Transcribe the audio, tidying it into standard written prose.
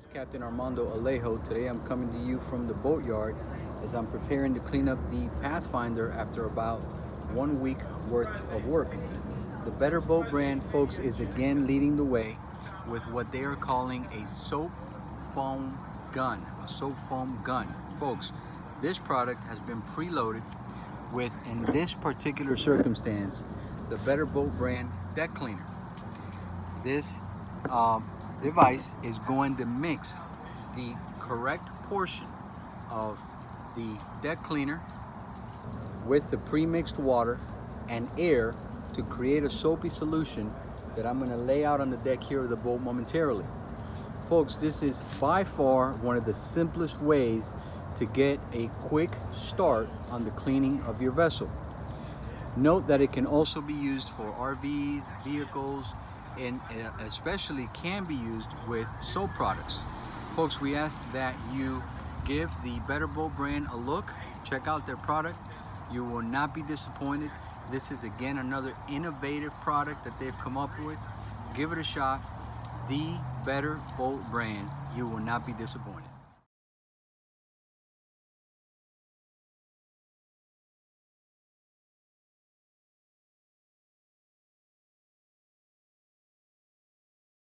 is Captain Armando Alejo. Today I'm coming to you from the boatyard as I'm preparing to clean up the Pathfinder after about 1 week worth of work. The Better Boat brand, folks, is again leading the way with what they are calling a soap foam gun. A soap foam gun. Folks, this product has been preloaded with, in this particular circumstance, the Better Boat brand deck cleaner. This device is going to mix the correct portion of the deck cleaner with the pre-mixed water and air to create a soapy solution that I'm going to lay out on the deck here of the boat momentarily. Folks, this is by far one of the simplest ways to get a quick start on the cleaning of your vessel. Note that it can also be used for RVs, vehicles, and especially can be used with soap products. Folks, we ask that you give the Better Boat brand a look. Check out their product. You will not be disappointed. This is again another innovative product that they've come up with. Give it a shot. The Better Boat brand. You will not be disappointed.